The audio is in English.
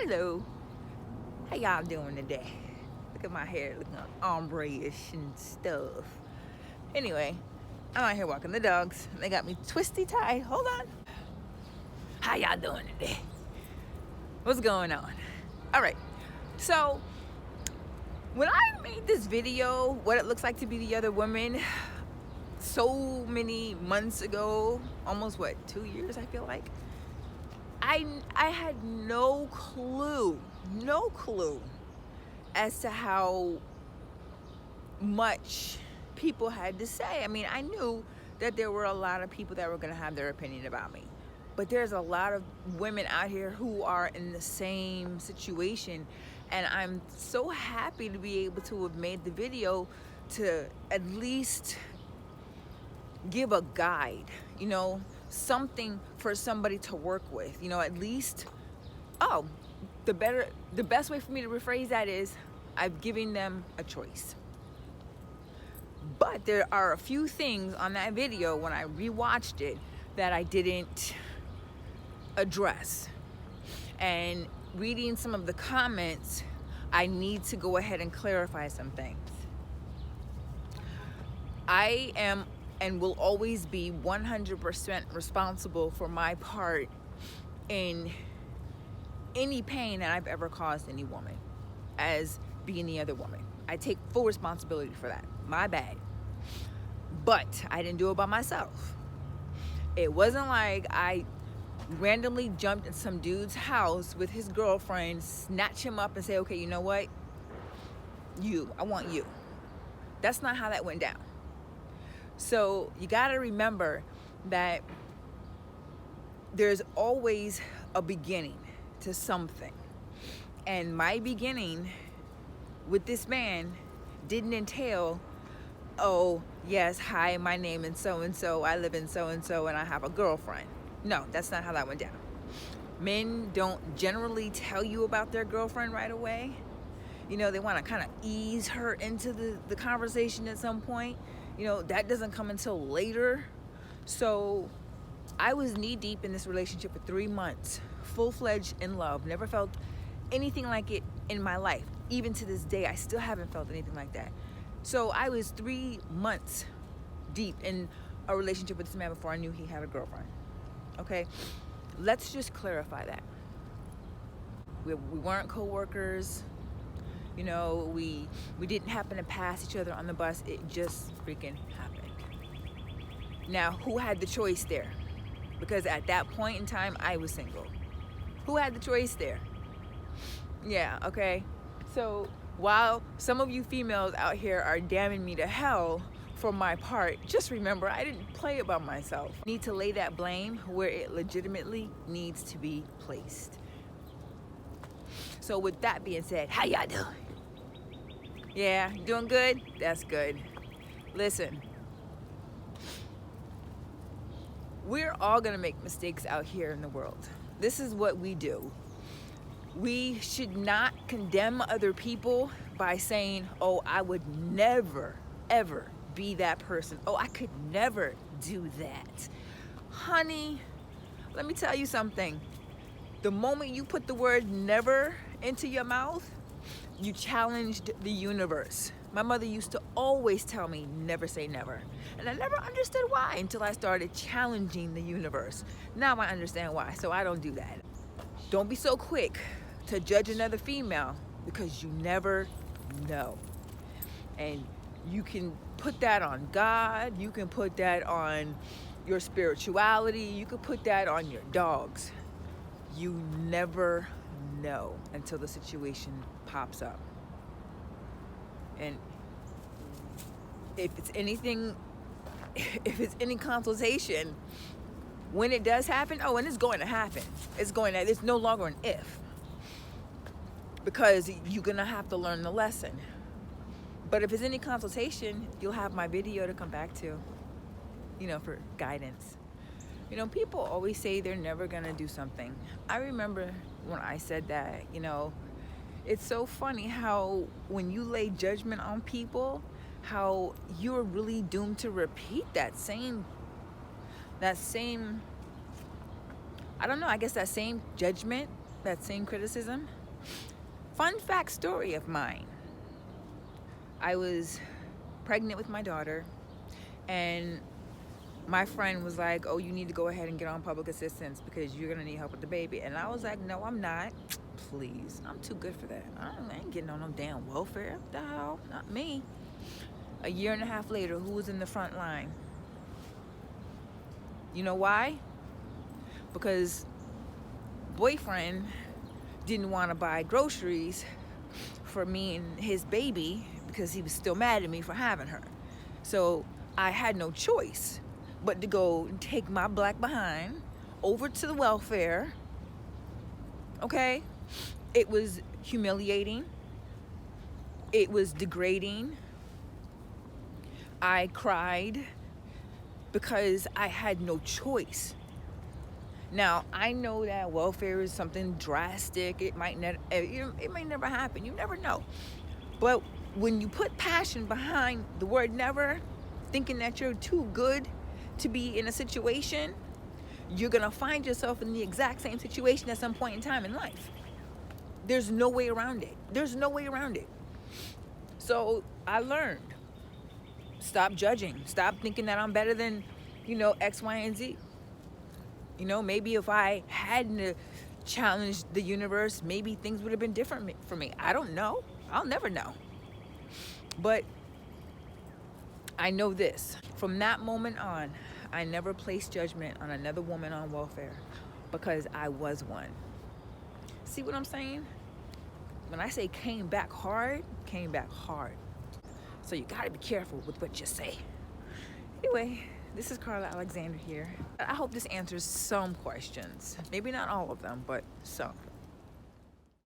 Hello, how y'all doing today? Look at my hair looking ombre-ish and stuff. Anyway, I'm out here walking the dogs. They got me twisty tied. Hold on. How y'all doing today? What's going on? All right, so when I made this video, what it looks like to be the other woman, so many months ago, almost what, 2 years I feel like, I had no clue as to how much people had to say. I mean, I knew that there were a lot of people that were going to have their opinion about me, but there's a lot of women out here who are in the same situation, and I'm so happy to be able to have made the video to at least give a guide, you know, something for somebody to work with, you know, at least. The best way for me to rephrase that is I've given them a choice. But there are a few things on that video when I rewatched it that I didn't address. And reading some of the comments, I need to go ahead and clarify some things. I am and will always be 100% responsible for my part in any pain that I've ever caused any woman as being the other woman. I take full responsibility for that. My bad. But I didn't do it by myself. It wasn't like I randomly jumped in some dude's house with his girlfriend, snatch him up and say, okay, you know what? I want you. That's not how that went down. So you gotta remember that there's always a beginning to something. And my beginning with this man didn't entail, oh, yes, hi, my name is so-and-so, I live in so-and-so, and I have a girlfriend. No, that's not how that went down. Men don't generally tell you about their girlfriend right away. You know, they want to kind of ease her into the conversation at some point. You know, that doesn't come until later. So I was knee deep in this relationship for 3 months, full-fledged in love. Never felt anything like it in my life. Even to this day, I still haven't felt anything like that. So I was 3 months deep in a relationship with this man before I knew he had a girlfriend. Okay, let's just clarify that. We weren't co-workers. You know, we didn't happen to pass each other on the bus. It just freaking happened. Now, who had the choice there? Because at that point in time, I was single. Who had the choice there? Yeah, okay. So while some of you females out here are damning me to hell for my part, just remember, I didn't play it by myself. Need to lay that blame where it legitimately needs to be placed. So with that being said, how y'all doing? Yeah, doing good? That's good. Listen, we're all gonna make mistakes out here in the world. This is what we do. We should not condemn other people by saying, oh, I would never, ever be that person. Oh, I could never do that. Honey, let me tell you something. The moment you put the word never into your mouth, you challenged the universe. My mother used to always tell me, never say never. And I never understood why until I started challenging the universe. Now I understand why, so I don't do that. Don't be so quick to judge another female because you never know. And you can put that on God, you can put that on your spirituality, you can put that on your dogs. You never know until the situation pops up. And if it's anything, if it's any consultation, when it does happen, oh, and it's going to happen. It's no longer an if. Because you're gonna have to learn the lesson. But if it's any consultation, you'll have my video to come back to, you know, for guidance. You know, people always say they're never gonna do something. I remember when I said that, you know, it's so funny how when you lay judgment on people, how you're really doomed to repeat that same, I don't know, I guess that same judgment that same criticism. Fun fact story of mine. I was pregnant with my daughter, and my friend was like, oh, you need to go ahead and get on public assistance because you're gonna need help with the baby. And I was like, no, I'm not. Please, I'm too good for that. I ain't getting on no damn welfare. What the hell? Not me. A year and a half later, who was in the front line? You know why? Because boyfriend didn't want to buy groceries for me and his baby because he was still mad at me for having her. So I had no choice but to go and take my black behind over to the welfare. Okay? It was humiliating. It was degrading. I cried because I had no choice. Now, I know that welfare is something drastic. It might never happen. You never know. But when you put passion behind the word never, thinking that you're too good to be in a situation, you're going to find yourself in the exact same situation at some point in time in life. There's no way around it. There's no way around it. So I learned. Stop judging. Stop thinking that I'm better than, X, Y, and Z. Maybe if I hadn't challenged the universe, maybe things would have been different for me. I don't know. I'll never know. But I know this. From that moment on, I never placed judgment on another woman on welfare because I was one. See what I'm saying? When I say came back hard. So you gotta be careful with what you say. Anyway, this is Carla Alexander here. I hope this answers some questions. Maybe not all of them, but some.